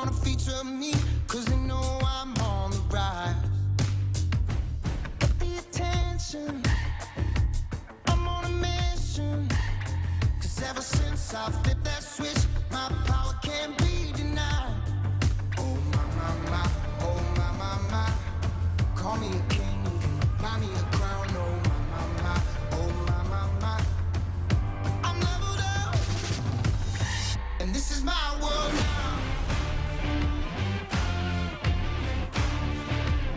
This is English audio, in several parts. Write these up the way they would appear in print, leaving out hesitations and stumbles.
wanna feature me, cause they know I'm on the rise. Get the attention, I'm on a mission, cause ever since I flipped that switch, my power can't be denied. Oh my, my, my, oh my, my, my. Call me a king, buy me a crown. Oh my, my, my, oh my, my, my. I'm leveled up, and this is my world now.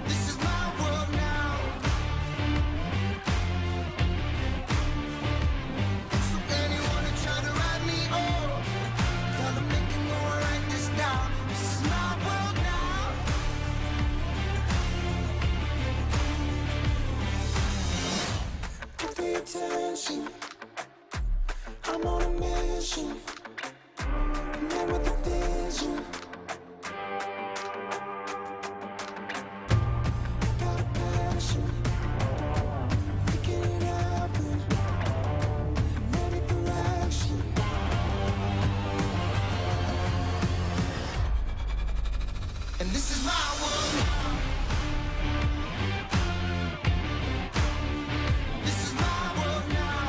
This is my world now. So anyone who try to write me off, tell them they can go and write this down. This is my world now. Get the attention, I'm on a mission, man with a vision. Got a passion, making it happen, ready for action. And this is my world now. This is my world now.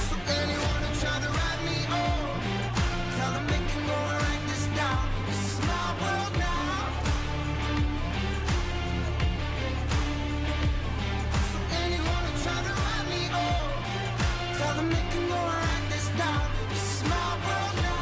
So anyone who try to write me off, tell them they can go and write this down. This is my world now. So anyone who try to write me off, tell them they can go and write this down. This is my world now.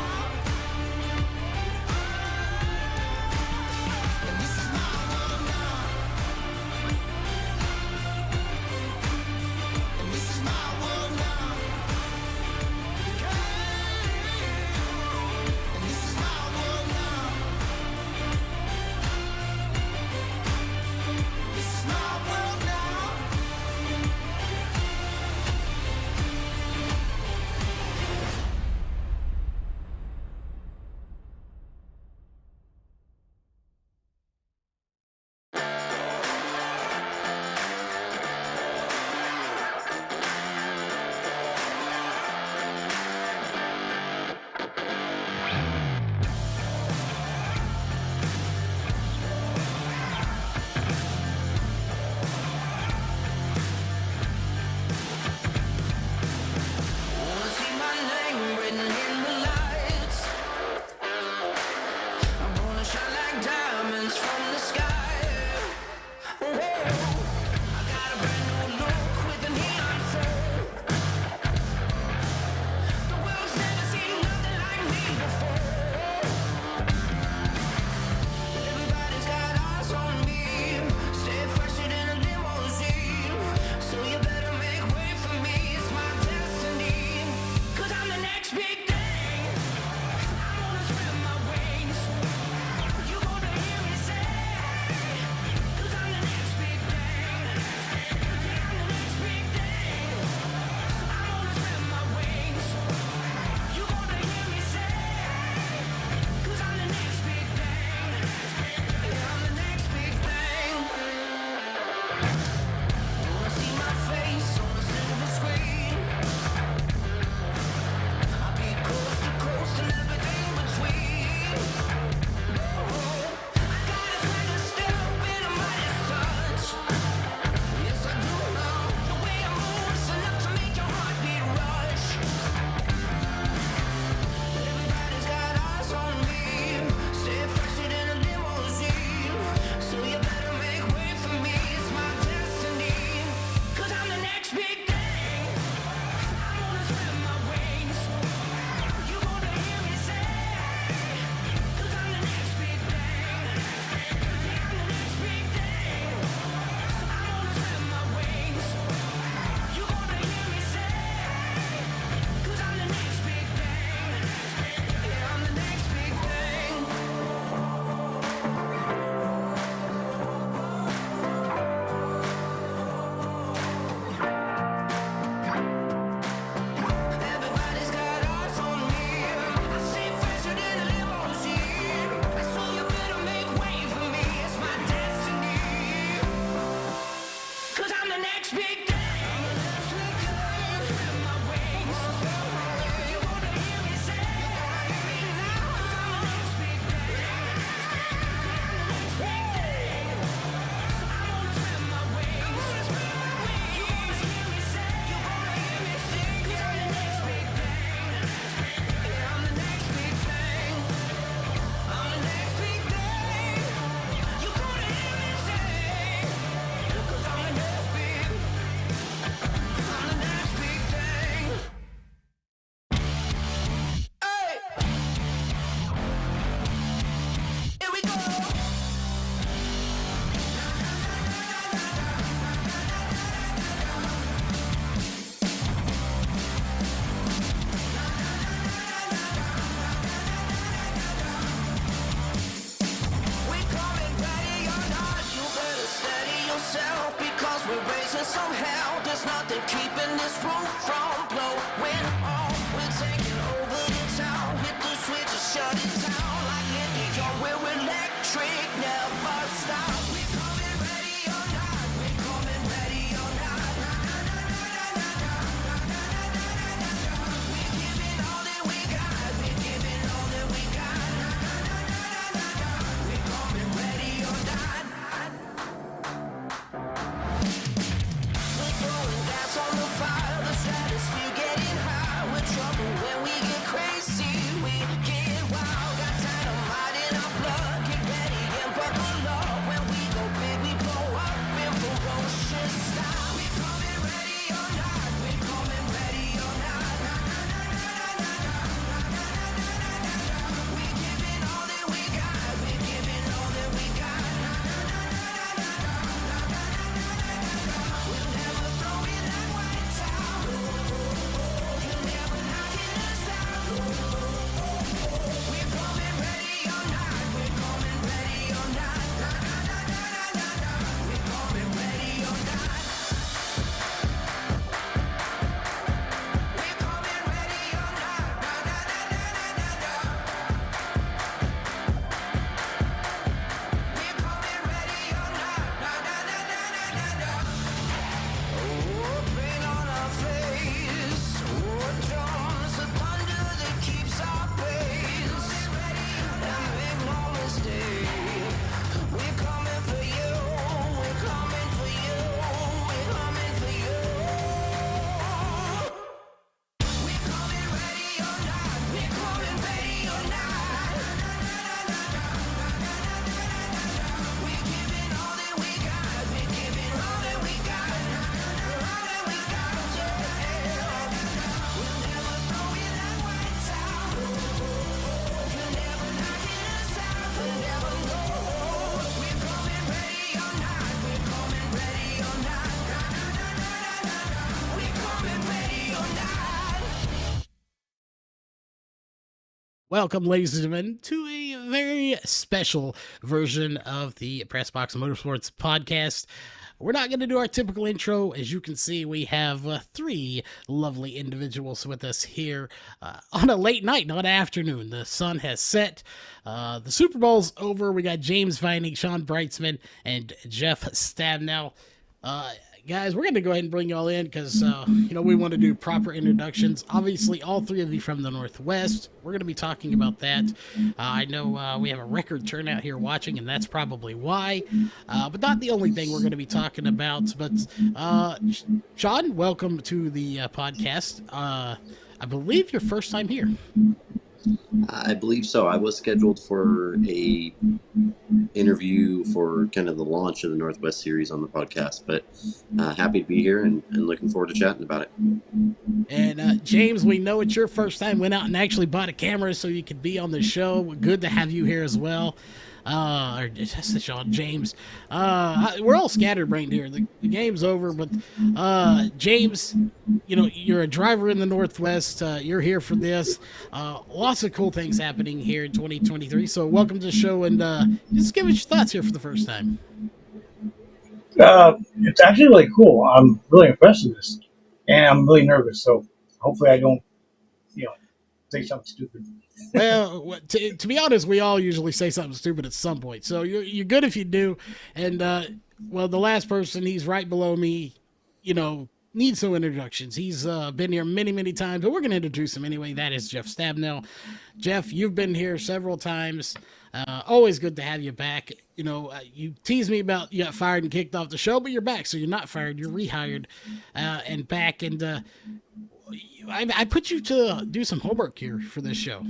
raising some hell. There's nothing keeping this roof from blowing on. We're taking over the town. Hit the switch and shut it down. Like Indian, we're electric, never stop. We're coming ready or not. We're coming ready or not. We're giving all that we got. We're giving all that we got. We're coming ready or not. We're throwing gas on the fire. The stratosphere getting high. We're trouble when we get crazy. We get wild. Got dynamite in our blood. Get ready and buckle up. When we go big, we blow up in ferocious style. We're coming ready or not. We're coming ready or not. We're giving all that we got. We're giving all that we got. We'll never throw in that white towel. You're never knocking us out. We're coming ready or not. We're coming ready or not. We're coming ready or not. We're coming ready or not. We're coming ready or not. Oh, pain on our face. Oh, drums, the thunder that keeps our pace. And make no mistake, we're coming for you. We're coming for you. We're coming for you. We're coming ready or not. We're coming ready or not. We're giving all that we got. We're giving all that we got. All that we got, yeah. We'll never throw in that white towel. You're never knocking us out. We'll never know. We're coming ready or not. We're coming ready or not. We're coming ready or not. Welcome, ladies and gentlemen, to a very special version of the Press Box Motorsports Podcast. We're not going to do our typical intro. As you can see, we have three lovely individuals with us here on a late night, not afternoon. The sun has set. The Super Bowl's over. We got James Vining, Sean Brightsman, and Jeff Stabnow. Guys, we're going to go ahead and bring y'all in because, we want to do proper introductions. Obviously, all three of you from the Northwest. We're going to be talking about that. I know we have a record turnout here watching, and that's probably why. But not the only thing we're going to be talking about. But, Sean, welcome to the podcast. I believe your first time here. I believe so. I was scheduled for a interview for kind of the launch of the Northwest Series on the podcast, but happy to be here and looking forward to chatting about it. And James, we know it's your first time. Went out and actually bought a camera so you could be on the show. Good to have you here as well. Or just Sean, James. We're all scatterbrained here. The game's over, but James, you're a driver in the Northwest. You're here for this. Lots of cool things happening here in 2023. So welcome to the show, and just give us your thoughts here for the first time. It's actually really cool. I'm really impressed with this, and I'm really nervous. So hopefully I don't, say something stupid. Well, to be honest, we all usually say something stupid at some point. So you're good if you do. And, the last person, he's right below me, needs no introductions. He's been here many, many times, but we're going to introduce him anyway. That is Jeff Stabnow. Jeff, you've been here several times. Always good to have you back. You teased me about you got fired and kicked off the show, but you're back. So you're not fired. You're rehired and back. And I put you to do some homework here for this show.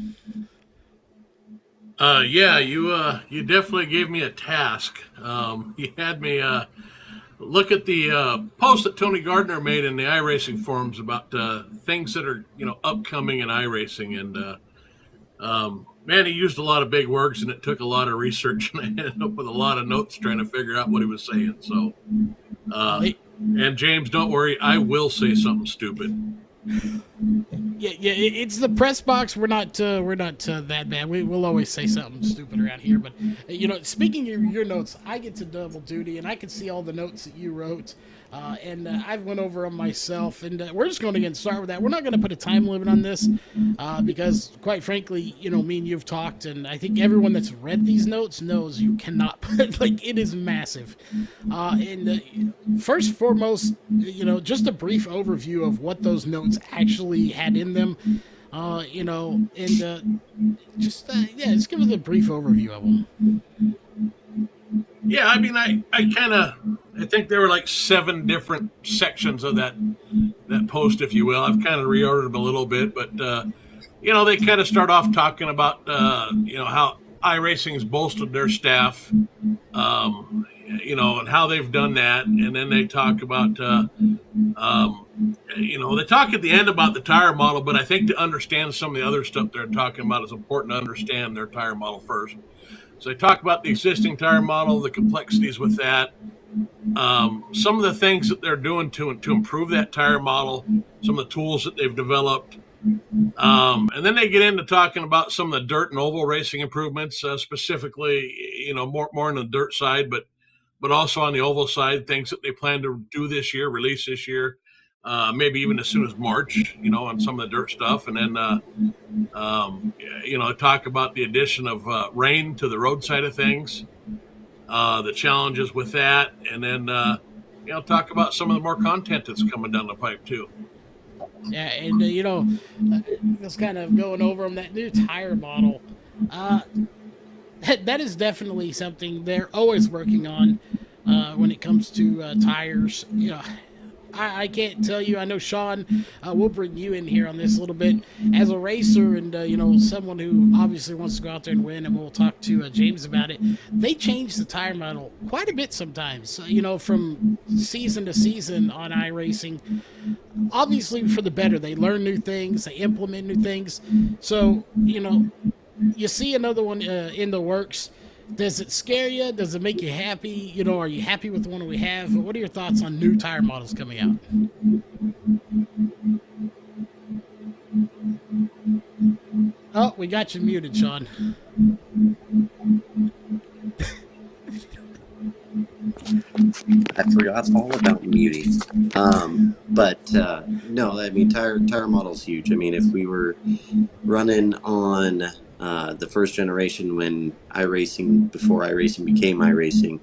Yeah, you definitely gave me a task. You had me look at the post that Tony Gardner made in the iRacing forums about things that are upcoming in iRacing, and man, he used a lot of big words, and it took a lot of research, and I ended up with a lot of notes trying to figure out what he was saying. So, and James, don't worry, I will say something stupid. Yeah, it's the press box. We're not that bad. We'll always say something stupid around here. But speaking of your notes, I get to double duty, and I can see all the notes that you wrote. and I've went over them myself, and we're just going to start with that. We're not going to put a time limit on this because, quite frankly, me and you've talked, and I think everyone that's read these notes knows you cannot put, it is massive. And first and foremost, just a brief overview of what those notes actually had in them. Just give us a brief overview of them. Yeah, I mean, I think there were like 7 different sections of that post, if you will. I've kind of reordered them a little bit, but they kind of start off talking about how iRacing's bolstered their staff, and how they've done that, and then they talk about they talk at the end about the tire model, but I think to understand some of the other stuff they're talking about, it's important to understand their tire model first. So they talk about the existing tire model, the complexities with that, some of the things that they're doing to improve that tire model, some of the tools that they've developed. And then they get into talking about some of the dirt and oval racing improvements, specifically, more on the dirt side, but also on the oval side, things that they plan to do this year, release this year, maybe even as soon as March, on some of the dirt stuff. And then, talk about the addition of rain to the road side of things, the challenges with that. And then, talk about some of the more content that's coming down the pipe too. Yeah, and, just kind of going over them, that new tire model, that is definitely something they're always working on when it comes to tires. I can't tell you. I know, Sean, we'll bring you in here on this a little bit. As a racer and, someone who obviously wants to go out there and win, and we'll talk to James about it, they change the tire model quite a bit sometimes, from season to season on iRacing. Obviously for the better. They learn new things. They implement new things. So, you see another one in the works. Does it scare you? Does it make you happy? Are you happy with the one we have? What are your thoughts on new tire models coming out? Oh, we got you muted, Sean. I forgot all about muting. No, I mean, tire model's huge. I mean, if we were running on the first generation when before iRacing became iRacing,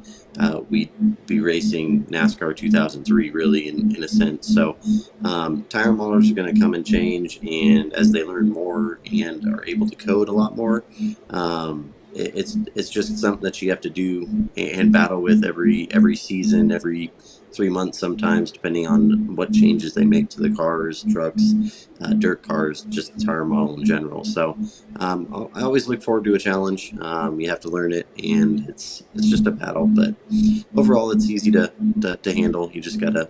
we'd be racing NASCAR 2003, really, in a sense. So tire models are going to come and change, and as they learn more and are able to code a lot more, it's just something that you have to do and battle with every season, every 3 months sometimes, depending on what changes they make to the cars, trucks, dirt cars, just the tire model in general. So I always look forward to a challenge. You have to learn it, and it's just a battle. But overall, it's easy to handle. You just got to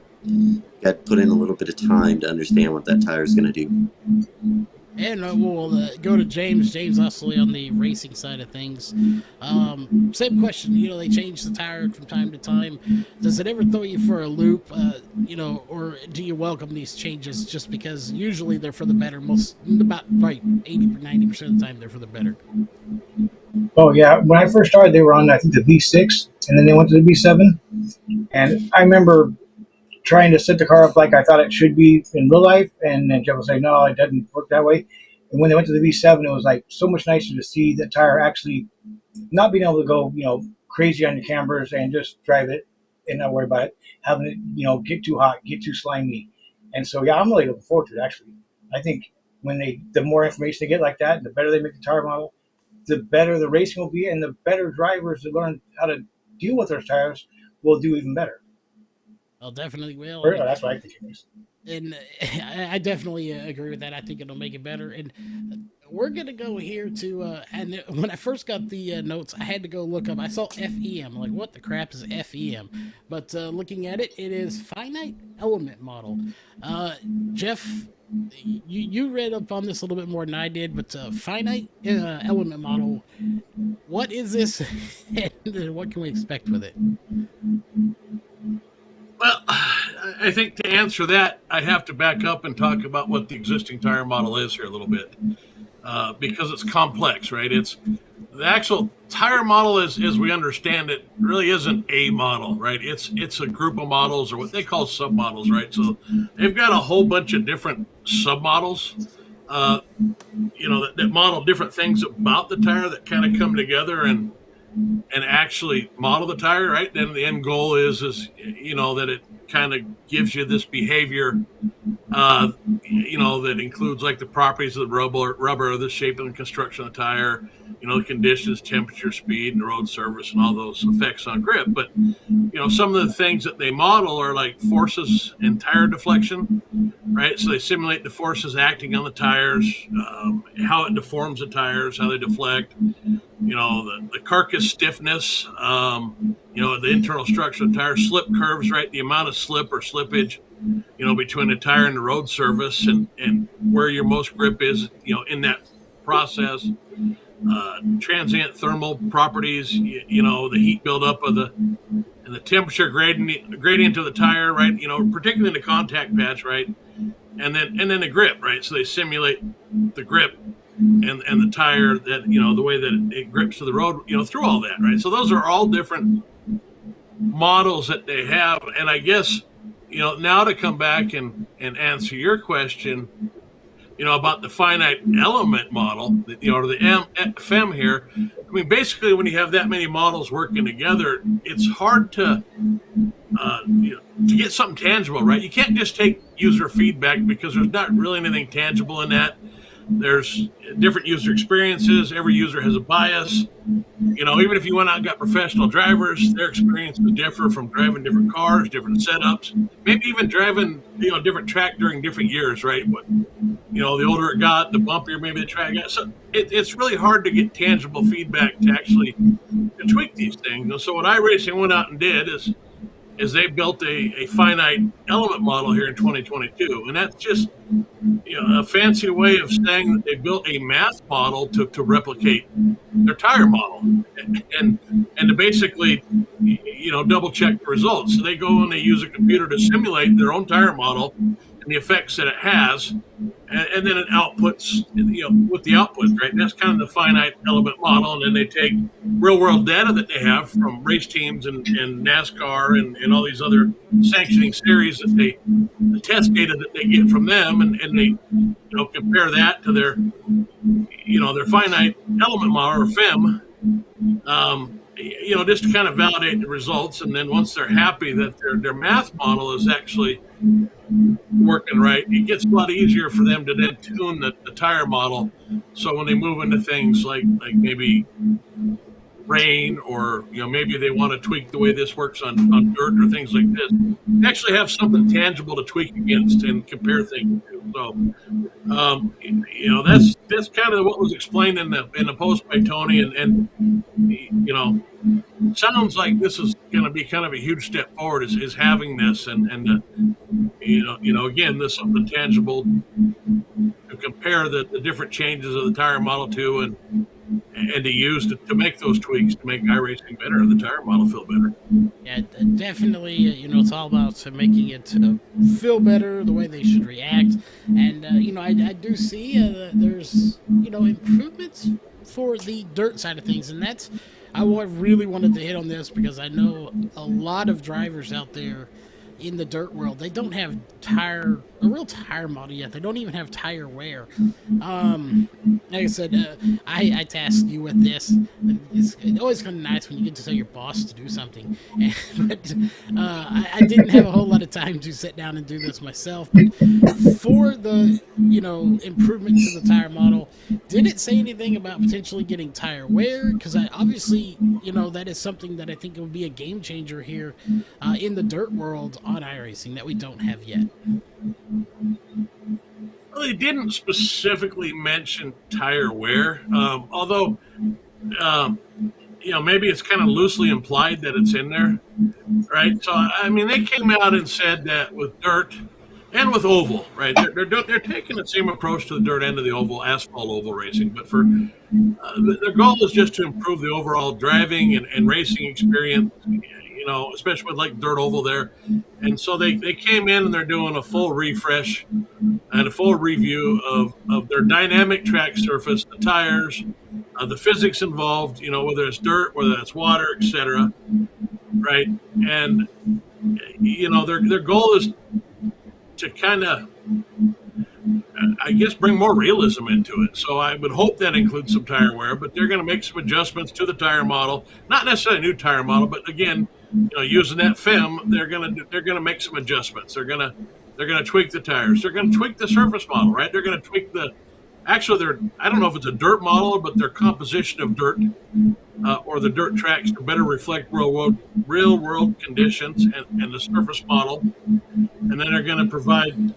put in a little bit of time to understand what that tire is going to do. And we'll go to James. James Usley on the racing side of things. Same question. They change the tire from time to time. Does it ever throw you for a loop? Or do you welcome these changes just because usually they're for the better? About 80-90% of the time they're for the better. Oh yeah, when I first started, they were on I think the V6, and then they went to the V7, and I remember trying to set the car up like I thought it should be in real life, and then Jeff would say, no, it doesn't work that way. And when they went to the V7, it was like so much nicer to see the tire actually not being able to go, crazy on the cameras and just drive it and not worry about it, having it, get too hot, get too slimy. And so, yeah, I'm really looking forward to it, actually. I think the more information they get like that, the better they make the tire model, the better the racing will be, and the better drivers that learn how to deal with those tires will do even better. I'll definitely will. That's what I think it is. And I definitely agree with that. I think it'll make it better. And we're going to go here to, and when I first got the notes, I had to go look up. I saw FEM. Like, what the crap is FEM? But looking at it, it is finite element model. Jeff, you read up on this a little bit more than I did, but finite element model, what is this and what can we expect with it? Well, I think to answer that, I have to back up and talk about what the existing tire model is here a little bit, because it's complex, right? the actual tire model, as we understand it, really isn't a model, right? It's a group of models, or what they call submodels, right? So they've got a whole bunch of different submodels, that model different things about the tire that kind of come together and actually model the tire, right? Then the end goal is that it kind of gives you this behavior, that includes like the properties of the rubber, the shape and the construction of the tire, the conditions, temperature, speed, and road surface, and all those effects on grip. But, some of the things that they model are like forces and tire deflection, right? So they simulate the forces acting on the tires, how it deforms the tires, how they deflect, the carcass stiffness, the internal structure of the tire, slip curves, right? The amount of slip or slippage, between the tire and the road surface, and where your most grip is, in that process. Transient thermal properties, the heat buildup of and the temperature gradient of the tire, right? Particularly in the contact patch, right? And then the grip, right? So they simulate the grip and the tire, that the way that it grips to the road, through all that, right? So those are all different models that they have. And I guess, now to come back and answer your question, about the finite element model, the FM here. I mean, basically, when you have that many models working together, it's hard to get something tangible, right? You can't just take user feedback, because there's not really anything tangible in that. There's different user experiences. Every user has a bias. Even if you went out and got professional drivers, their experiences differ from driving different cars, different setups, maybe even driving, different track during different years, right? But, the older it got, the bumpier maybe the track got. So it's really hard to get tangible feedback to actually tweak these things. So what iRacing went out and did is they built a finite element model here in 2022. And that's just, a fancy way of saying that they built a math model to replicate their tire model and to basically, double check the results. So they go and they use a computer to simulate their own tire model and the effects that it has. And then it outputs, with the outputs, right? And that's kind of the finite element model. And then they take real world data that they have from race teams and NASCAR and all these other sanctioning series, the test data that they get from them, and they, compare that to their finite element model, or FEM, just to kind of validate the results. And then once they're happy that their math model is actually working right, it gets a lot easier for them to then tune the tire model. So when they move into things like maybe rain, or maybe they want to tweak the way this works on dirt or things like this, they actually have something tangible to tweak against and compare things to. So that's kind of what was explained in the post by Tony, and sounds like this is going to be kind of a huge step forward, is having this and again, this something tangible to compare the different changes of the tire model to, and to use to make those tweaks to make iRacing better and the tire model feel better. Yeah, definitely. It's all about making it feel better, the way they should react. And, I do see that there's, improvements for the dirt side of things. And that's, I really wanted to hit on this, because I know a lot of drivers out there in the dirt world, they don't have a real tire model yet. They don't even have tire wear. Like I said, I tasked you with this. It's always kind of nice when you get to tell your boss to do something. But I didn't have a whole lot of time to sit down and do this myself. But for the, improvement to the tire model, did it say anything about potentially getting tire wear? Because obviously, that is something that I think would be a game changer here in the dirt world on iRacing that we don't have yet. Well, they didn't specifically mention tire wear, although, maybe it's kind of loosely implied that it's in there, right? So, I mean, they came out and said that with dirt and with oval, right? They're taking the same approach to the dirt end of the oval, asphalt oval racing, but for their goal is just to improve the overall driving and racing experience, especially with like dirt oval there. And so they came in and they're doing a full refresh and a full review of their dynamic track surface, the tires, the physics involved, whether it's dirt, whether it's water, etc. Right, and their goal is to kind of, I guess, bring more realism into it. So I would hope that includes some tire wear, but they're going to make some adjustments to the tire model, not necessarily a new tire model, but again, using that FEM, they're going to make some adjustments. They're going to tweak the tires. They're going to tweak the surface model, right? They're going to tweak I don't know if it's a dirt model, but their composition of dirt or the dirt tracks to better reflect real world conditions and the surface model. And then they're going to provide,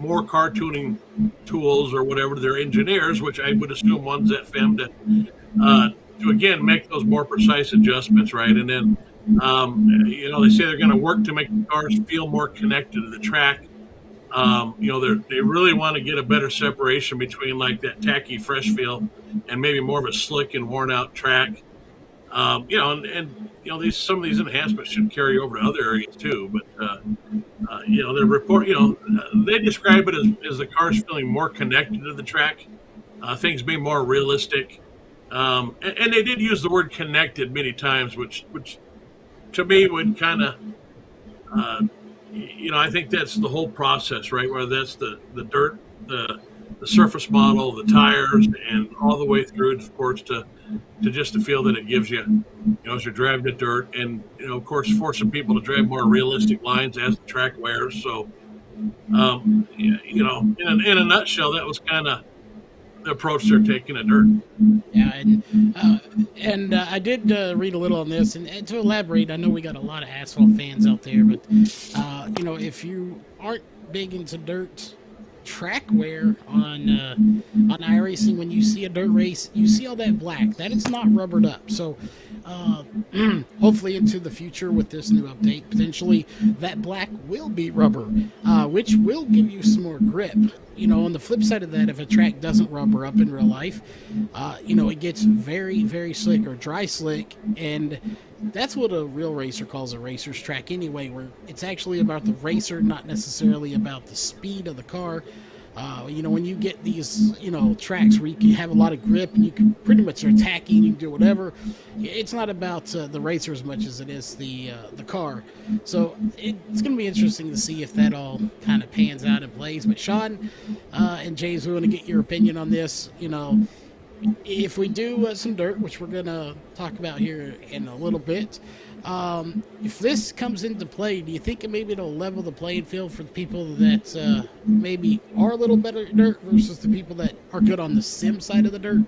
more car tuning tools or whatever to their engineers, which I would assume one's at FEM to again make those more precise adjustments, right? And then, they say they're going to work to make the cars feel more connected to the track. They really want to get a better separation between like that tacky fresh feel and maybe more of a slick and worn out track. Some of these enhancements should carry over to other areas too. But the report, they describe it as the cars feeling more connected to the track, things being more realistic, and they did use the word connected many times, which to me would kind of. I think that's the whole process, right? Where that's the dirt, the surface model, the tires, and all the way through, of course, to just the feel that it gives you, as you're driving the dirt, and of course, forcing people to drive more realistic lines as the track wears. So, in a nutshell, that was kind of the approach they're taking to dirt. Yeah, and I did read a little on this, and to elaborate, I know we got a lot of asphalt fans out there, but if you aren't big into dirt track wear on iRacing, when you see a dirt race, you see all that black. That is not rubbered up. So hopefully into the future with this new update, potentially that black will be rubber, which will give you some more grip. On the flip side of that, if a track doesn't rubber up in real life, it gets very, very slick or dry slick, and that's what a real racer calls a racer's track anyway, where it's actually about the racer, not necessarily about the speed of the car. When you get these, tracks where you can have a lot of grip and you can pretty much are tacky and you can do whatever, it's not about the racer as much as it is the car. So it's going to be interesting to see if that all kind of pans out and plays. But Sean and James, we want to get your opinion on this. If we do some dirt, which we're going to talk about here in a little bit, if this comes into play, do you think maybe it'll level the playing field for the people that maybe are a little better at dirt versus the people that are good on the sim side of the dirt?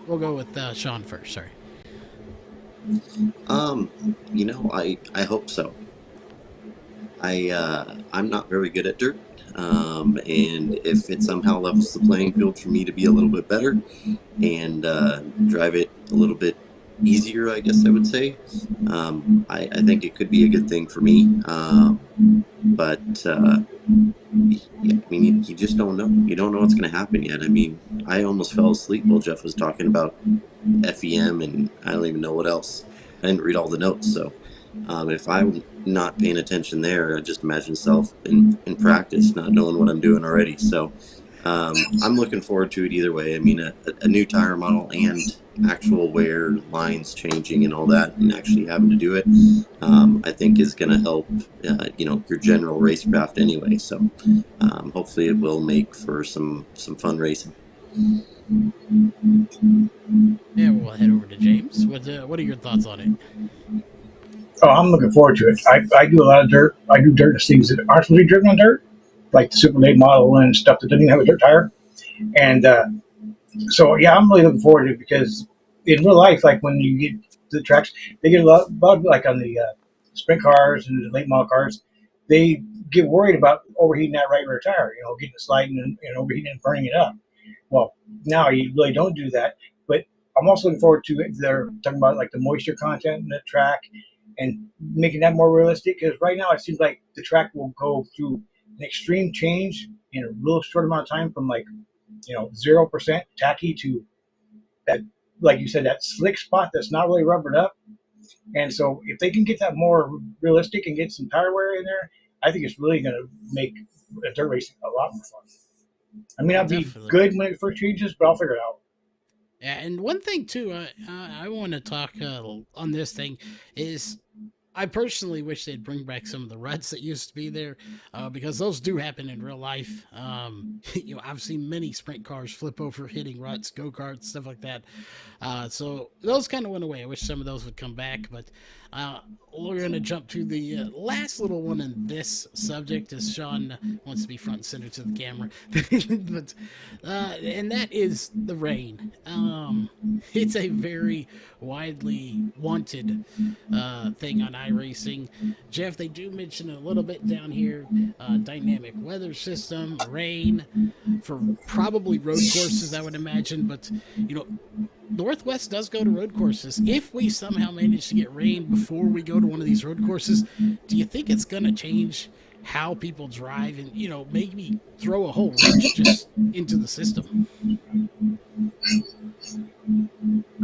We'll go with Sean first. Sorry. I hope so. I'm not very good at dirt. And if it somehow levels the playing field for me to be a little bit better and drive it a little bit easier, I guess I would say, I think it could be a good thing for me. You just don't know. You don't know what's going to happen yet. I almost fell asleep while Jeff was talking about FEM, and I don't even know what else. I didn't read all the notes, so if I'm not paying attention there, I just imagine myself in practice not knowing what I'm doing already. So I'm looking forward to it either way. A new tire model and actual wear lines changing and all that, and actually having to do it, I think is going to help your general racecraft anyway. So hopefully it will make for some fun racing. Yeah, we'll head over to James. What are your thoughts on it? Oh, I'm looking forward to it. I do a lot of dirt. I do dirt things that aren't really driven on dirt, like the Super Late model and stuff that doesn't even have a dirt tire. And I'm really looking forward to it, because in real life, like when you get to the tracks, they get a lot like on the sprint cars and the late model cars, they get worried about overheating that right rear tire, getting it sliding and overheating and burning it up. Well, now you really don't do that. But I'm also looking forward to it. They're talking about like the moisture content in the track and making that more realistic, because right now it seems like the track will go through an extreme change in a real short amount of time, from 0% tacky to that, like you said, that slick spot that's not really rubbered up. And so if they can get that more realistic and get some tire wear in there, I think it's really going to make dirt racing a lot more fun. I mean, I'll be Definitely. good when it first changes, but I'll figure it out. Yeah, and one thing too, I want to talk on this thing is I personally wish they'd bring back some of the ruts that used to be there, because those do happen in real life. I've seen many sprint cars flip over hitting ruts, go karts, stuff like that. So those kind of went away. I wish some of those would come back, but we're going to jump to the last little one in this subject, as Sean wants to be front and center to the camera. But and that is the rain. It's a very widely wanted thing on iRacing. Jeff, they do mention a little bit down here, dynamic weather system, rain, for probably road courses, I would imagine. But, Northwest does go to road courses. If we somehow manage to get rain before we go to one of these road courses, do you think it's going to change how people drive and, maybe throw a whole wrench just into the system?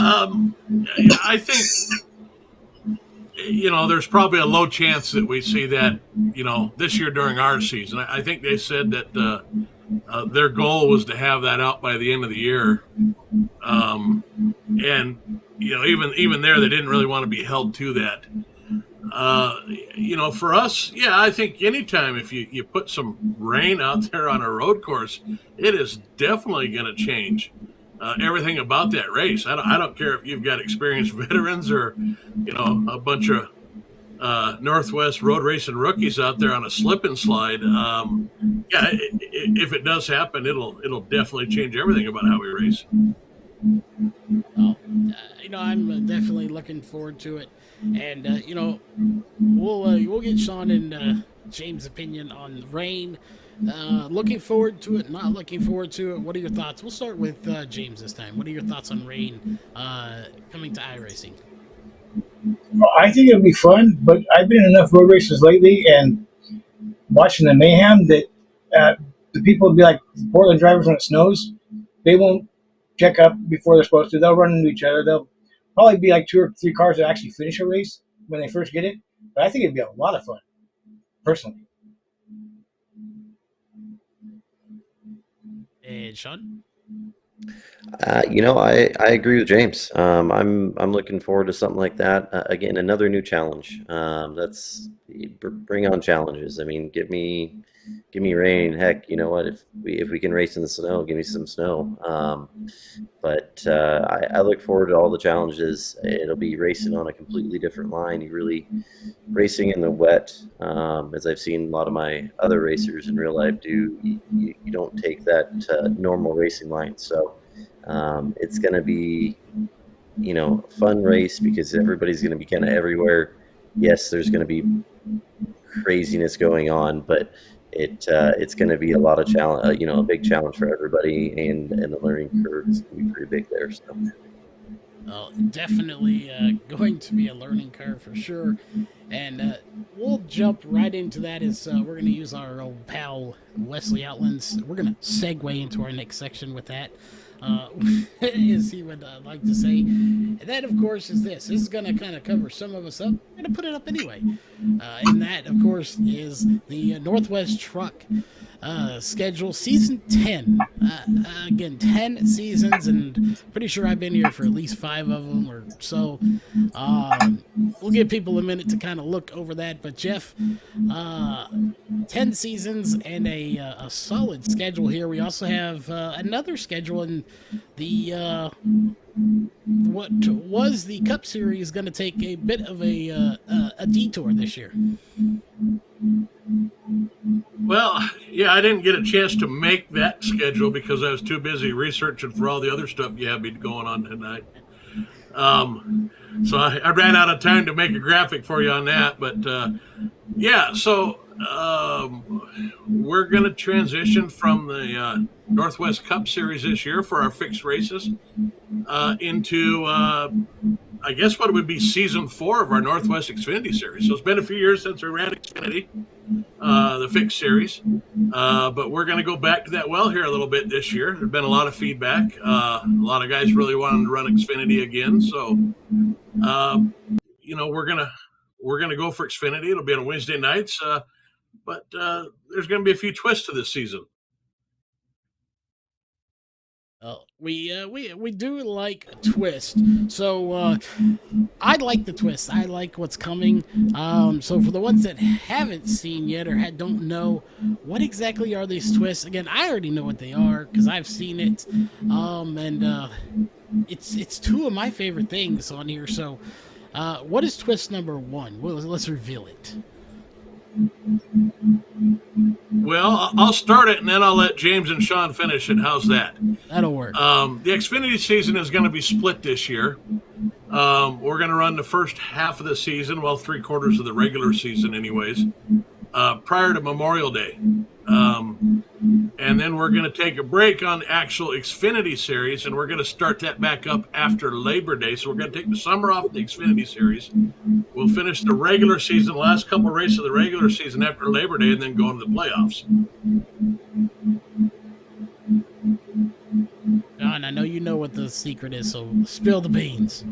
I think, there's probably a low chance that we see that, this year during our season. I think they said that their goal was to have that out by the end of the year. And, even there, they didn't really want to be held to that. For us, I think anytime if you put some rain out there on a road course, it is definitely going to change everything about that race. I don't care if you've got experienced veterans or, a bunch of Northwest road racing rookies out there on a slip and slide. If it does happen, it'll definitely change everything about how we race. Well, I'm definitely looking forward to it, and we'll get Sean and James' opinion on rain. Looking forward to it, not looking forward to it. What are your thoughts? We'll start with James this time. What are your thoughts on rain coming to iRacing? Well, I think it'll be fun, but I've been in enough road races lately and watching the mayhem that the people will be like Portland drivers when it snows. They won't check up before they're supposed to. They'll run into each other. They'll probably be like 2 or 3 cars that actually finish a race when they first get it. But I think it'd be a lot of fun, personally. And Sean? I agree with James. I'm looking forward to something like that. Again, another new challenge. Bring on challenges. I mean, give me rain. Heck, you know what? If we can race in the snow, give me some snow. But I look forward to all the challenges. It'll be racing on a completely different line. You really racing in the wet, as I've seen a lot of my other racers in real life do. You don't take that normal racing line. So it's going to be, a fun race because everybody's going to be kind of everywhere. Yes, there's going to be craziness going on, but it's going to be a lot of challenge, a big challenge for everybody, and the learning curve is going to be pretty big there. So. Well, definitely going to be a learning curve for sure. And we'll jump right into that as we're going to use our old pal Wesley Outlands. We're going to segue into our next section with that, as he would like to say. And that, of course, is this. This is going to kind of cover some of us up. We're going to put it up anyway. And that, of course, is the Northwest Truck schedule, season 10. Again, 10 seasons, and pretty sure I've been here for at least 5 of them or so. We'll give people a minute to kind of look over that. But Jeff, 10 seasons and a solid schedule here. We also have another schedule in the what was the Cup Series going to take a bit of a detour this year. Well, yeah, I didn't get a chance to make that schedule because I was too busy researching for all the other stuff you have me going on tonight. So I ran out of time to make a graphic for you on that. But, so we're going to transition from the Northwest Cup Series this year for our fixed races into, I guess, what would be season 4 of our Northwest Xfinity Series. So it's been a few years since we ran Xfinity, the fixed series. But we're going to go back to that well here a little bit this year. There's been a lot of feedback. A lot of guys really wanted to run Xfinity again. So, we're gonna go for Xfinity. It'll be on Wednesday nights. But there's going to be a few twists to this season. We do like a twist. So I like the twist. I like what's coming. So for the ones that haven't seen yet or don't know, what exactly are these twists? Again, I already know what they are because I've seen it. And it's two of my favorite things on here. So what is twist number one? Well, let's reveal it. Well, I'll start it, and then I'll let James and Sean finish it. How's that? That'll work. The Xfinity season is going to be split this year. We're going to run the first half of the season, well, 3/4 of the regular season anyways, prior to Memorial Day. And then we're going to take a break on the actual Xfinity series, and we're going to start that back up after Labor Day. So we're going to take the summer off the Xfinity series. We'll finish the regular season, the last couple of races of the regular season after Labor Day, and then go into the playoffs. John, I know you know what the secret is, so spill the beans.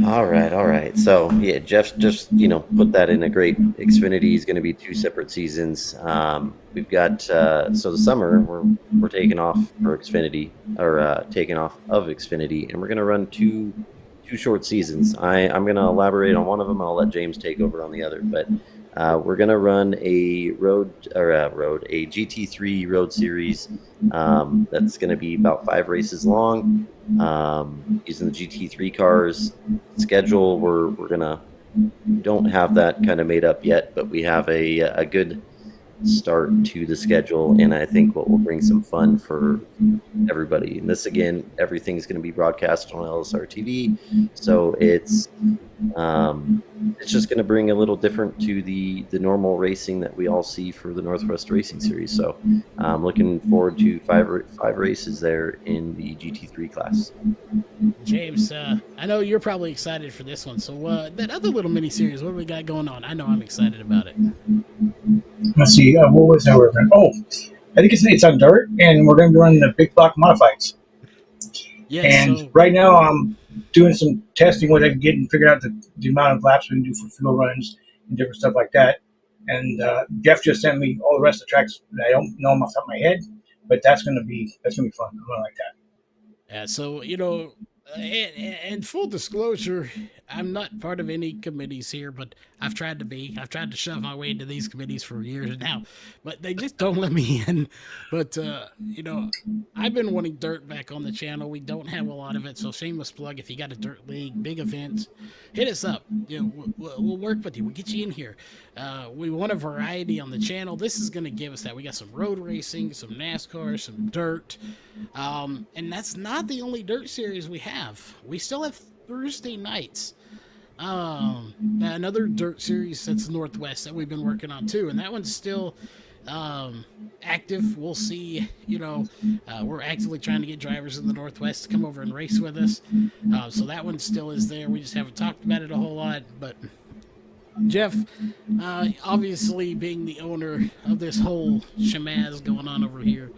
All right. So yeah, Jeff just put that in a great. Xfinity is going to be 2 separate seasons. We've got so the summer we're taking off for Xfinity, or taking off of Xfinity, and we're going to run two short seasons. I'm going to elaborate on one of them. I'll let James take over on the other, but we're going to run a GT3 road series that's going to be about 5 races long, using the GT3 cars. Schedule, we don't have that kind of made up yet, but we have a good start to the schedule, and I think what will bring some fun for everybody. And this, again, everything's going to be broadcast on LSRTV, so it's just going to bring a little different to the normal racing that we all see for the Northwest Racing Series. So I'm looking forward to five races there in the GT3 class. James, I know you're probably excited for this one. So that other little mini series, what do we got going on? I know I'm excited about it. Let's see. What was that? Oh, I think it's on dirt, and we're going to be running the big block modifieds. Yeah. And right now I'm doing some testing what I can get and figure out the amount of laps we can do for fuel runs and different stuff like that. And Jeff just sent me all the rest of the tracks that I don't know them off the top of my head, but that's gonna be fun. I'm gonna like that. Yeah. So and full disclosure, I'm not part of any committees here, but I've tried to be. I've tried to shove my way into these committees for years now, but they just don't let me in. But, I've been wanting dirt back on the channel. We don't have a lot of it, so shameless plug. If you got a dirt league, big events, hit us up. We'll work with you. We'll get you in here. We want a variety on the channel. This is going to give us that. We got some road racing, some NASCAR, some dirt, and that's not the only dirt series we have. We still have Thursday nights. Another dirt series that's Northwest that we've been working on too, and that one's still active. We'll see. We're actively trying to get drivers in the Northwest to come over and race with us. So that one still is there. We just haven't talked about it a whole lot. But Jeff, obviously being the owner of this whole shamaz going on over here,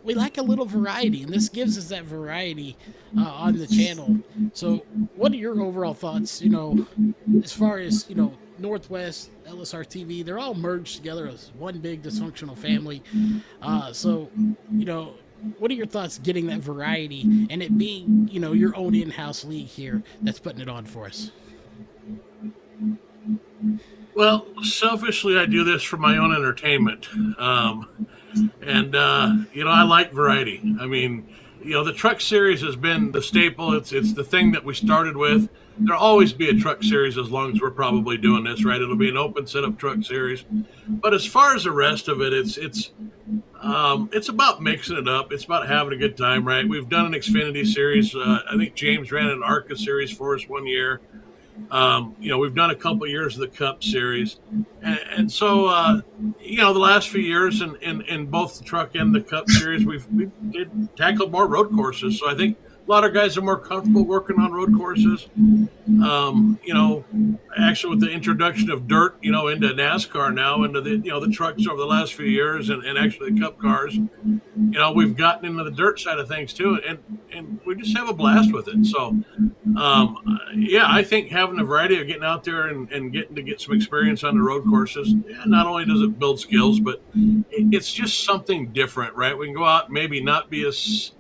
we like a little variety, and this gives us that variety on the channel. So what are your overall thoughts, as far as, Northwest, LSRTV, they're all merged together as one big dysfunctional family. So, what are your thoughts getting that variety and it being, your own in-house league here that's putting it on for us? Well, selfishly, I do this for my own entertainment. I like variety. I mean, the truck series has been the staple. It's the thing that we started with. There'll always be a truck series as long as we're probably doing this, right? It'll be an open setup truck series. But as far as the rest of it, it's about mixing it up. It's about having a good time, right? We've done an Xfinity series. I think James ran an ARCA series for us one year. We've done a couple years of the Cup series, and so the last few years in both the truck and the Cup series, we've tackled more road courses. So I think A lot of guys are more comfortable working on road courses. Actually with the introduction of dirt, into NASCAR now, into the trucks over the last few years and actually the Cup cars, we've gotten into the dirt side of things too, and we just have a blast with it. So, I think having a variety of getting out there and getting to get some experience on the road courses, not only does it build skills, but it's just something different, right? We can go out and maybe not be as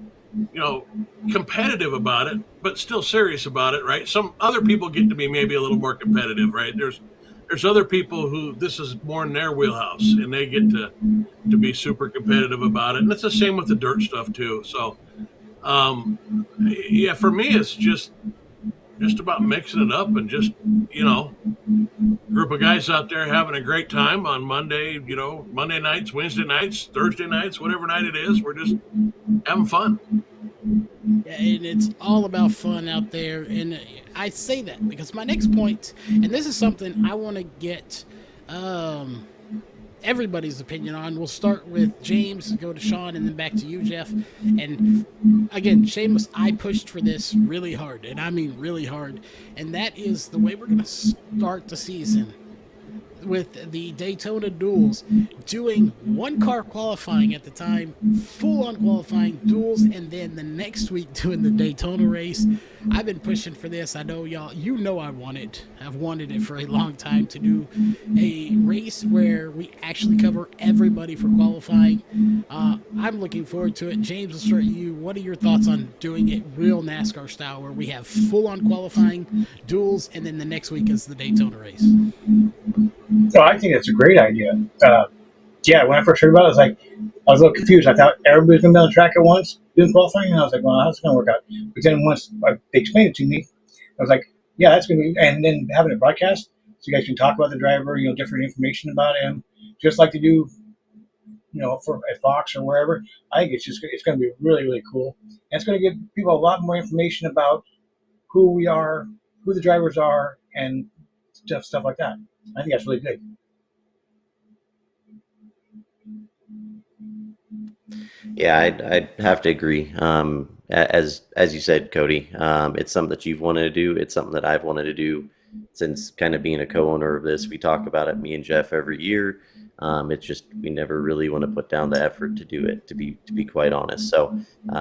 competitive about it, but still serious about it, right? Some other people get to be maybe a little more competitive, right? There's other people who this is more in their wheelhouse, and they get to be super competitive about it. And it's the same with the dirt stuff too. So, for me, it's just about mixing it up and just group of guys out there having a great time on Monday. Monday nights, Wednesday nights, Thursday nights, whatever night it is, we're just having fun. Yeah, and it's all about fun out there. And I say that because my next point, and this is something I want to get everybody's opinion on. We'll start with James, go to Sean, and then back to you, Jeff. And again, shameless, I pushed for this really hard, and I mean really hard. And that is the way we're going to start the season with the Daytona duels, doing one car qualifying at the time, full on qualifying duels, and then the next week doing the Daytona race. I've been pushing for this. I know y'all, I've wanted it for a long time to do a race where we actually cover everybody for qualifying. I'm looking forward to it. James, we'll start with you. What are your thoughts on doing it real NASCAR style, where we have full on qualifying, duels, and then the next week is the Daytona race? No, I think that's a great idea. When I first heard about it, I was a little confused. I thought everybody was going to be on the track at once doing qualifying, and I was like, well, how's it going to work out? But then once they explained it to me, I was like, yeah, that's going to be, and then having a broadcast so you guys can talk about the driver, different information about him, just like they do, at Fox or wherever. I think it's going to be really, really cool. And it's going to give people a lot more information about who we are, who the drivers are, and stuff like that. I think that's really good. Yeah, I'd have to agree. As you said, Cody, it's something that you've wanted to do. It's something that I've wanted to do since kind of being a co-owner of this. We talk about it, me and Jeff, every year. It's just we never really want to put down the effort to do it, to be quite honest. So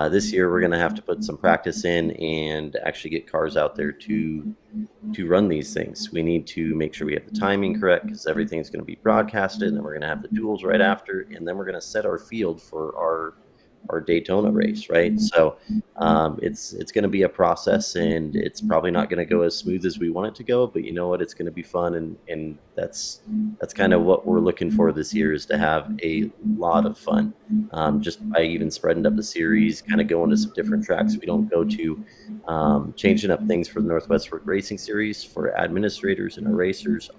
this year we're going to have to put some practice in and actually get cars out there to run these things. We need to make sure we have the timing correct, because everything's going to be broadcasted, and then we're going to have the duels right after, and then we're going to set our field for our Daytona race, right? So it's going to be a process, and it's probably not going to go as smooth as we want it to go, but you know what, it's going to be fun, and that's kind of what we're looking for this year, is to have a lot of fun, just by even spreading up the series, kind of going to some different tracks we don't go to, changing up things for the Northwest Fork Racing Series for administrators and our racers.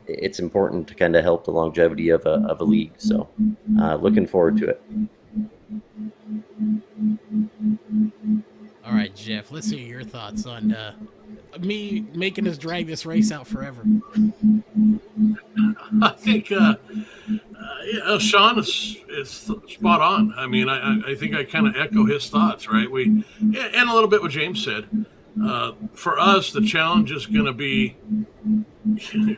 It's important to kind of help the longevity of a league. So looking forward to it. All right, Jeff, let's hear your thoughts on me making us drag this race out forever. I think Sean is spot on. I mean, I think I kind of echo his thoughts, right? And a little bit what James said. For us, the challenge is going to be,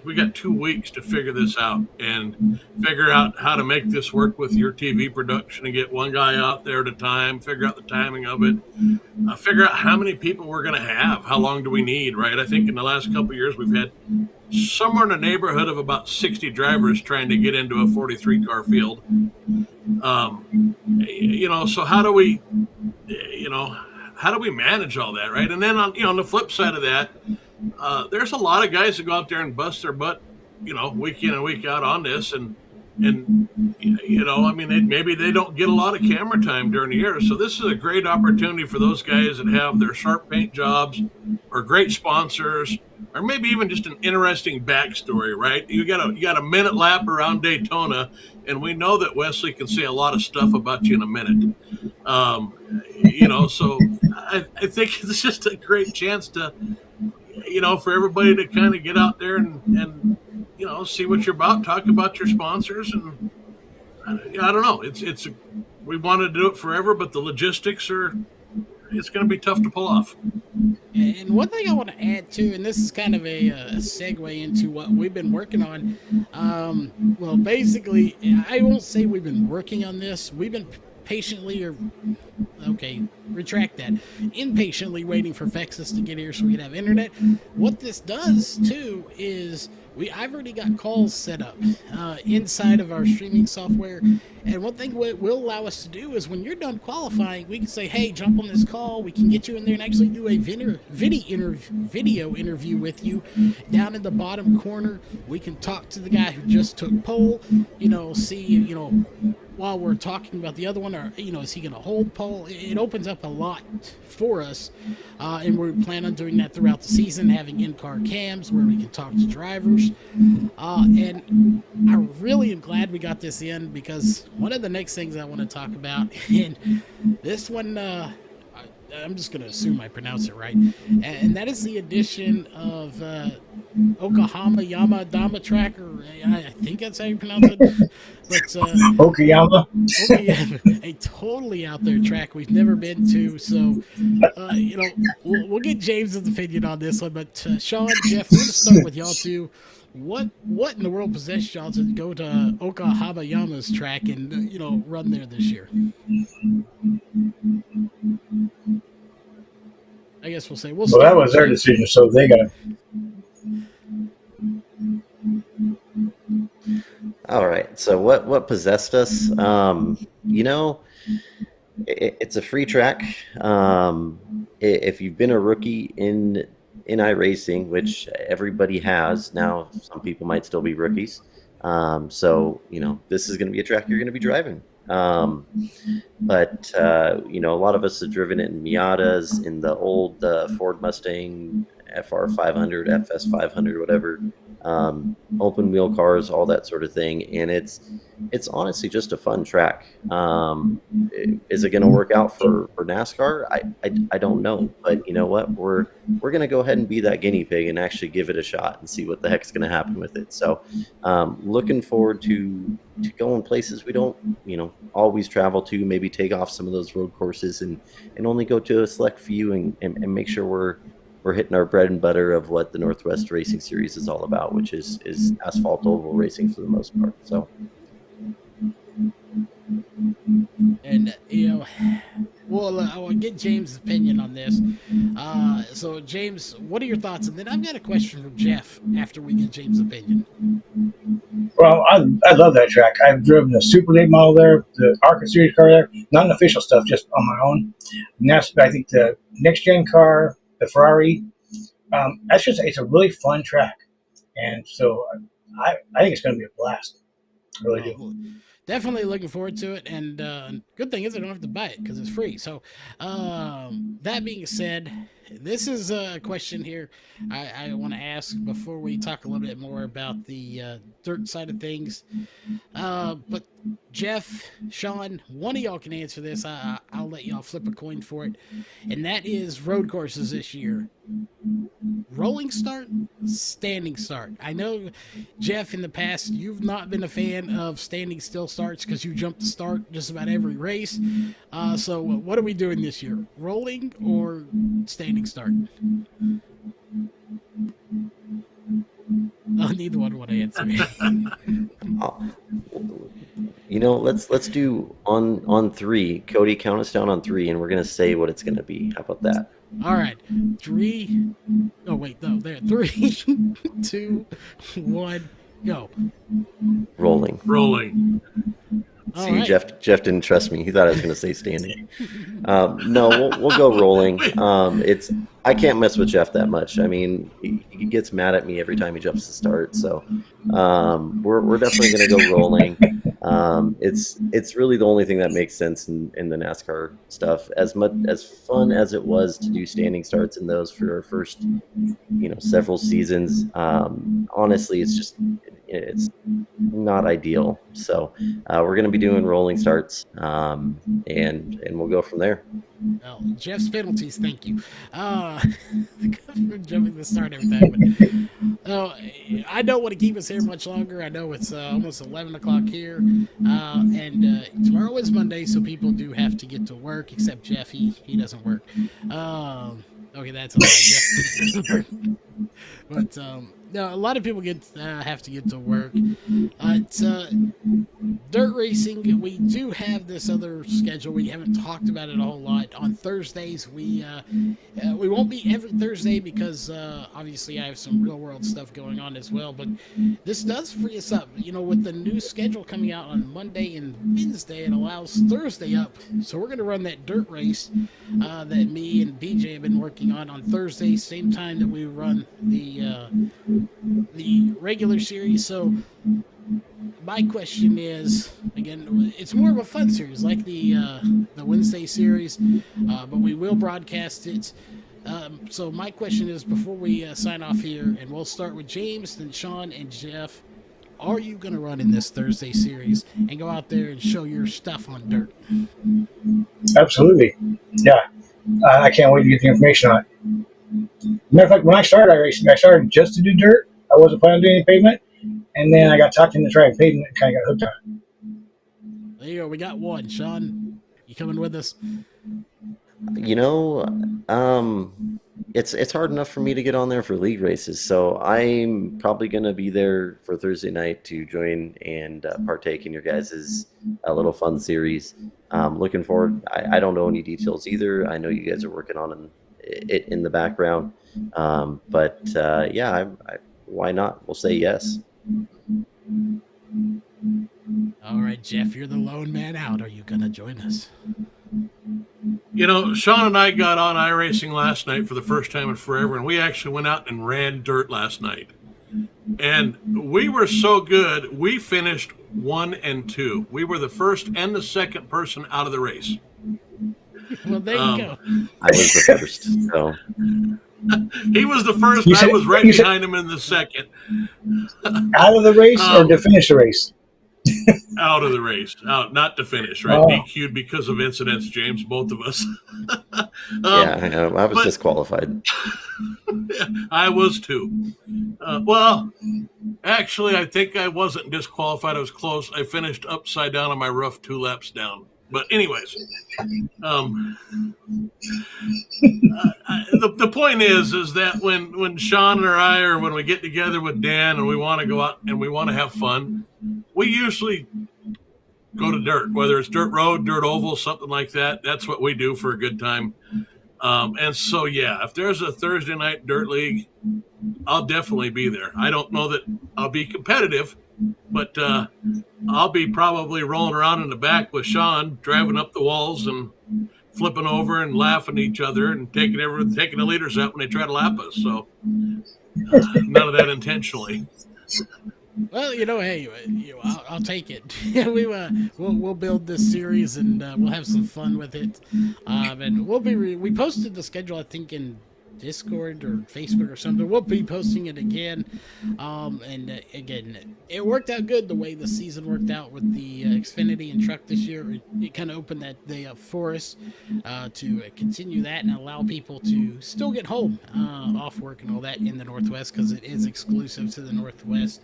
we got 2 weeks to figure this out and figure out how to make this work with your TV production and get one guy out there at a time, figure out the timing of it, figure out how many people we're going to have, how long do we need, right? I think in the last couple of years, we've had somewhere in the neighborhood of about 60 drivers trying to get into a 43-car field. So how do we manage all that, right? And then on the flip side of that, there's a lot of guys that go out there and bust their butt, week in and week out on this, and maybe they don't get a lot of camera time during the year. So this is a great opportunity for those guys that have their sharp paint jobs or great sponsors, or maybe even just an interesting backstory, right? You got a minute lap around Daytona, and we know that Wesley can say a lot of stuff about you in a minute. So I think it's just a great chance to, for everybody to kind of get out there and see what you're about, talk about your sponsors, and I don't know. We want to do it forever, but the logistics are it's going to be tough to pull off. And one thing I want to add too, and this is kind of a segue into what we've been working on. Well, basically, I won't say we've been working on this. We've been impatiently waiting for Fexus to get here so we can have internet. What this does too is I've already got calls set up inside of our streaming software, and one thing what will allow us to do is when you're done qualifying, we can say, hey, jump on this call, we can get you in there and actually do a video interview with you. Down in the bottom corner, we can talk to the guy who just took pole, see, while we're talking about the other one, or is he going to hold pole? It opens up a lot for us, and we plan on doing that throughout the season, having in-car cams where we can talk to drivers. And I really am glad we got this in, because one of the next things I want to talk about, and this one, I'm just going to assume I pronounce it right, and that is the addition of Okayama Dama track, or I think that's how you pronounce it. But Okayama, a totally out there track we've never been to. So, we'll get James's opinion on this one. But Sean, Jeff, we're going to start with y'all two. What in the world possessed y'all to go to Okayama's track and run there this year? I guess we'll say well, that was their decision, so they got it. All right. So what possessed us? It's a free track. If you've been a rookie in iRacing, which everybody has now, some people might still be rookies. So this is going to be a track you're going to be driving. But a lot of us have driven it in Miatas, in the old Ford Mustang FR500, FS500, whatever, open wheel cars, all that sort of thing. And it's honestly just a fun track. Is it going to work out for NASCAR? I don't know, but you know what? We're going to go ahead and be that guinea pig and actually give it a shot and see what the heck's going to happen with it. So, looking forward to going places we don't, always travel to, maybe take off some of those road courses and only go to a select few and make sure we're hitting our bread and butter of what the Northwest Racing Series is all about, which is asphalt oval racing for the most part. So, and I'll get James' opinion on this. So James, what are your thoughts? And then I've got a question from Jeff after we get James' opinion. Well, I love that track. I've driven the Super Late model there, the ARCA Series car there, not an official stuff, just on my own. And that's, I think, the next gen car, the Ferrari. It's a really fun track, and so I think it's going to be a blast. I really do. Definitely looking forward to it, and good thing is I don't have to buy it because it's free. So that being said, this is a question here I want to ask before we talk a little bit more about the dirt side of things. But Jeff, Sean, one of y'all can answer this. I'll let y'all flip a coin for it, and that is road courses this year. Rolling start, standing start. I know, Jeff, in the past, you've not been a fan of standing still starts because you jump to start just about every race. So what are we doing this year? Rolling or standing start? Neither one want to answer. Let's do on three. Cody, count us down on three, and we're gonna say what it's gonna be. How about that? All right, 3. Oh wait, no, there. 3, 2, 1, go. Rolling. See, right. Jeff didn't trust me. He thought I was going to say standing. No, we'll go rolling. I can't mess with Jeff that much. I mean, he gets mad at me every time he jumps to start. So we're definitely going to go rolling. It's really the only thing that makes sense in the NASCAR stuff. As fun as it was to do standing starts in those for our first several seasons, honestly, it's not ideal. So we're going to be doing rolling starts, and we'll go from there. Well, Jeff's penalties, thank you. Jumping the start every time. But, I don't want to keep us here much longer. I know it's almost 11 o'clock here. And tomorrow is Monday, so people do have to get to work, except Jeff. He doesn't work. Okay, that's a lie. Jeff doesn't work. But no, a lot of people have to get to work. It's dirt racing. We do have this other schedule. We haven't talked about it a whole lot. On Thursdays, we won't be every Thursday because obviously I have some real world stuff going on as well. But this does free us up. You know, with the new schedule coming out on Monday and Wednesday, it allows Thursday up. So we're going to run that dirt race that me and BJ have been working on Thursday, same time that we run the regular series. So my question is, again, it's more of a fun series like the Wednesday series, but we will broadcast it. So my question is, before we sign off here, and we'll start with James, then Sean, and Jeff, are you going to run in this Thursday series and go out there and show your stuff on dirt? Absolutely. Yeah. I can't wait to get the information on it. Matter of fact, when I started iRacing, I started just to do dirt. I wasn't planning on doing any pavement. And then I got talked into trying pavement and kind of got hooked on it. There you go. We got one. Sean, you coming with us? You know, it's hard enough for me to get on there for league races, so I'm probably going to be there for Thursday night to join and partake in your guys' little fun series. Looking forward. I don't know any details either. I know you guys are working on it in the background, but yeah, why not? We'll say yes. All right, Jeff, you're the lone man out. Are you going to join us? You know, Sean and I got on iRacing last night for the first time in forever, and we actually went out and ran dirt last night. And we were so good, we finished 1 and 2. We were the first and the second person out of the race. Well, there you go. I was the first, so... He was the first. I was right behind him in the second. Out of the race or to finish the race? Out of the race. Out, not to finish, right? DQ'd because of incidents, James, both of us. Yeah, I was disqualified. I was too. Well, actually, I think I wasn't disqualified. I was close. I finished upside down on my roof 2 laps down. But anyways, the point is that when Sean or I, or when we get together with Dan and we want to go out and we want to have fun, we usually go to dirt, whether it's dirt road, dirt oval, something like that. That's what we do for a good time. And so, yeah, if there's a Thursday night dirt league, I'll definitely be there. I don't know that I'll be competitive, but I'll be probably rolling around in the back with Sean, driving up the walls and flipping over and laughing at each other and taking the leaders out when they try to lap us. So none of that intentionally. Well, hey, I'll take it. We'll build this series and we'll have some fun with it. And we posted the schedule, I think, in Discord or Facebook or something. We'll be posting it again. And again, it worked out good the way the season worked out with the Xfinity and truck this year. It kind of opened that day up for us to continue that and allow people to still get home off work and all that in the Northwest, because it is exclusive to the Northwest.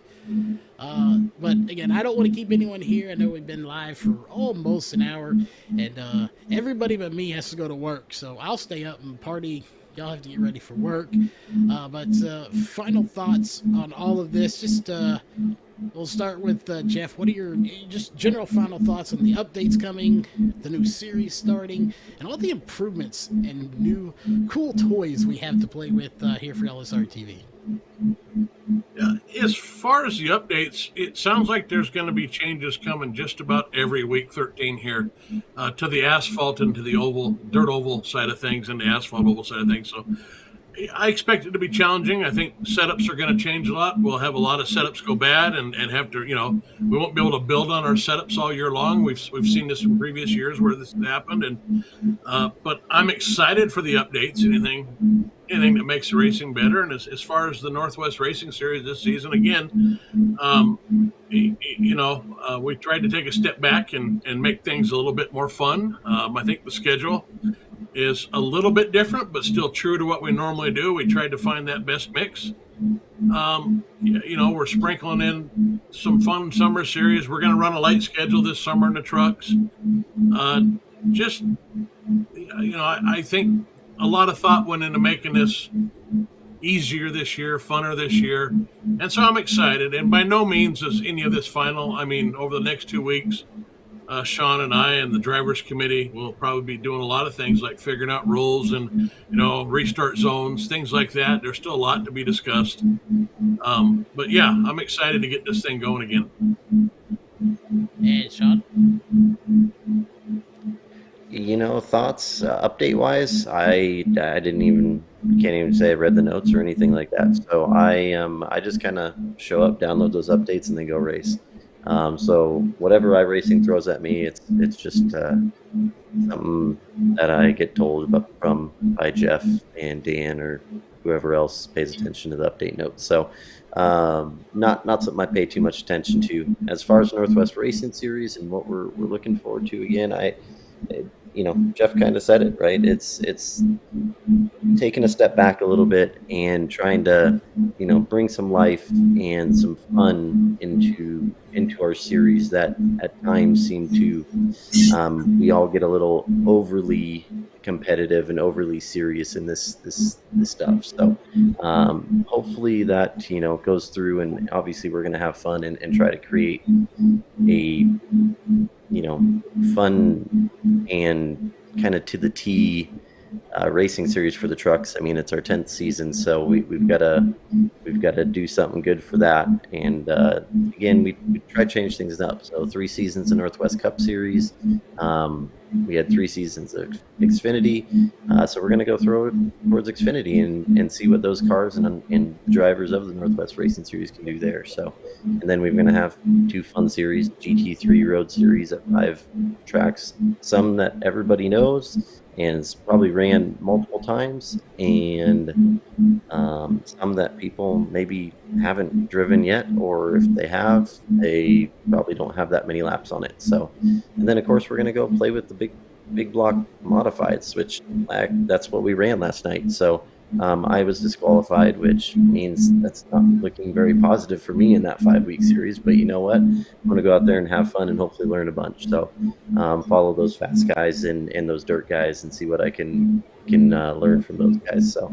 But again, I don't want to keep anyone here. I know we've been live for almost an hour, and everybody but me has to go to work, so I'll stay up and party. Y'all have to get ready for work. But final thoughts on all of this. Just we'll start with Jeff. What are your just general final thoughts on the updates coming, the new series starting, and all the improvements and new cool toys we have to play with here for LSRTV? As far as the updates, it sounds like there's going to be changes coming just about every week 13 here to the asphalt and to the dirt oval side of things and the asphalt oval side of things. So I expect it to be challenging. I think setups are going to change a lot. We'll have a lot of setups go bad and have to, we won't be able to build on our setups all year long. We've seen this in previous years where this has happened. But I'm excited for the updates. Anything that makes the racing better. And as far as the Northwest Racing Series this season, again, we tried to take a step back and make things a little bit more fun. I think the schedule is a little bit different, but still true to what we normally do. We tried to find that best mix. We're sprinkling in some fun summer series. We're going to run a light schedule this summer in the trucks. I think a lot of thought went into making this easier this year, funner this year. And so I'm excited. And by no means is any of this final. I mean, over the next 2 weeks, Sean and I and the drivers committee will probably be doing a lot of things like figuring out rules and, restart zones, things like that. There's still a lot to be discussed. But yeah, I'm excited to get this thing going again. And Sean? Thoughts update wise, I can't even say I read the notes or anything like that. So I just kind of show up, download those updates, and then go race. So whatever iRacing throws at me, it's just something that I get told about by Jeff and Dan or whoever else pays attention to the update notes. So not something I pay too much attention to. As far as Northwest Racing Series and what we're looking forward to, again, Jeff kind of said it, right? It's taking a step back a little bit and trying to, bring some life and some fun into our series that at times seem to, we all get a little overly competitive and overly serious in this stuff. So hopefully that, goes through, and obviously we're going to have fun and try to create a, fun and kind of to the T racing series for the trucks. I mean, it's our 10th season, so we've got to do something good for that. And again, we try to change things up. So 3 seasons of Northwest Cup Series. We had 3 seasons of Xfinity. So we're going to go throw it towards Xfinity and see what those cars and drivers of the Northwest Racing Series can do there. So, and then we're going to have 2 fun series, GT3 Road Series at 5 tracks, some that everybody knows and it's probably ran multiple times, and some that people maybe haven't driven yet, or if they have, they probably don't have that many laps on it. So, and then of course we're going to go play with the big block modifieds, which that's what we ran last night. So I was disqualified, which means that's not looking very positive for me in that 5-week series. But you know what? I'm going to go out there and have fun and hopefully learn a bunch. So follow those fast guys and those dirt guys and see what I can learn from those guys. So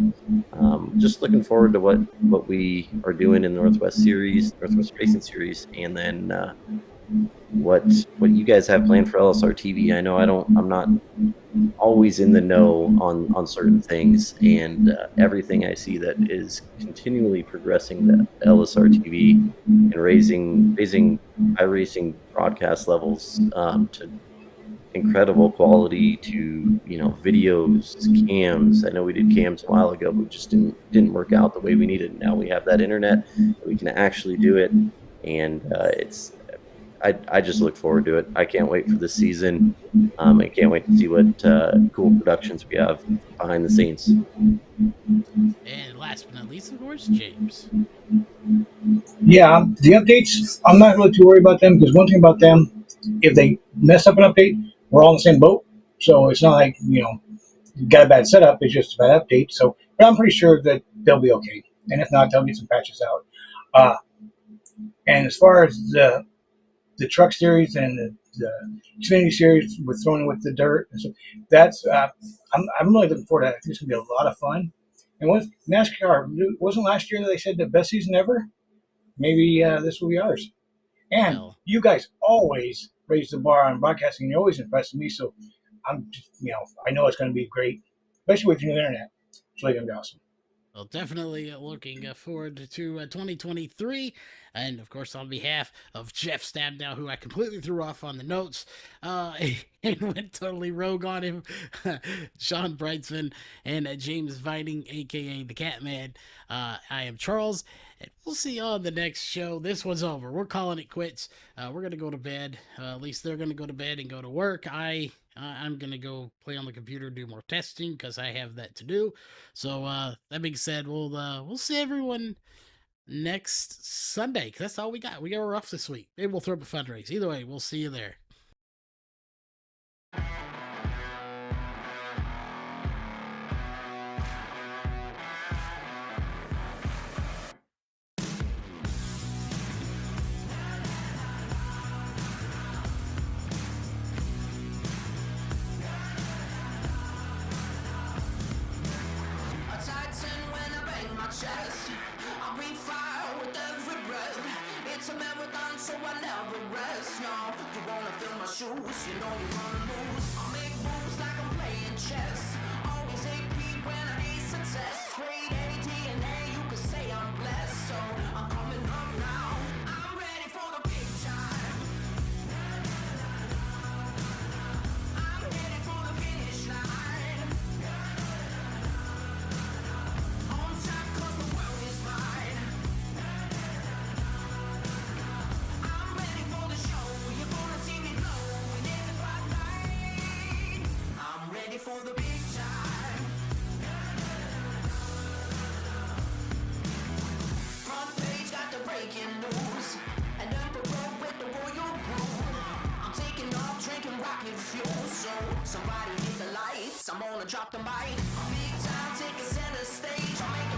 just looking forward to what we are doing in the Northwest Racing Series, and then what you guys have planned for LSRTV. I know I'm not always in the know on certain things, and everything I see that is continually progressing the LSRTV and raising iRacing broadcast levels to incredible quality, to videos, cams. I know we did cams a while ago, but just didn't work out the way we needed. Now we have that internet, we can actually do it, and I just look forward to it. I can't wait for the season. I can't wait to see what cool productions we have behind the scenes. And last but not least, of course, James. Yeah, the updates, I'm not really too worried about them, because one thing about them, if they mess up an update, we're all in the same boat. So it's not like, you got a bad setup, it's just a bad update. So, but I'm pretty sure that they'll be okay. And if not, they'll get some patches out. And as far as the truck series and the Xfinity series with throwing with the dirt, and so that's I'm really looking forward to that. I think it's gonna be a lot of fun. And with NASCAR, wasn't last year that they said the best season ever? Maybe this will be ours. And you guys always raise the bar on broadcasting. You're always impressing me. So I'm just, I know it's going to be great, especially with your new internet. It's really going to be awesome. Well, definitely looking forward to 2023. And of course, on behalf of Jeff Stabnow, who I completely threw off on the notes and went totally rogue on him, Sean Brightsman, and James Vining, aka the Catman. I am Charles, and we'll see you on the next show. This one's over. We're calling it quits. We're gonna go to bed. At least they're gonna go to bed and go to work. I'm gonna go play on the computer, do more testing because I have that to do. So that being said, we'll see everyone next Sunday, because that's all we got. We got rough this week. Maybe we'll throw up a fundraise. Either way, we'll see you there. I'll breathe fire with every breath. It's a marathon, so I never rest. No, you wanna feel my shoes, you know you wanna lose. I'll make moves like I'm playing chess. Always AP when I need success. Straight A, DNA, you could say I'm blessed. So I'm coming up now. I'm ready for the big time. I'm headed for the finish line. On top, 'cause the world is mine. I'm ready for the show. You're gonna see me glow in the spotlight. I'm ready for the big time. Front page got the breaking news. And up the road with the royal crew. I'm taking off, drinking rocket fuel. So somebody hit the lights. I'm gonna drop the mic. Big time, taking center stage. I'm making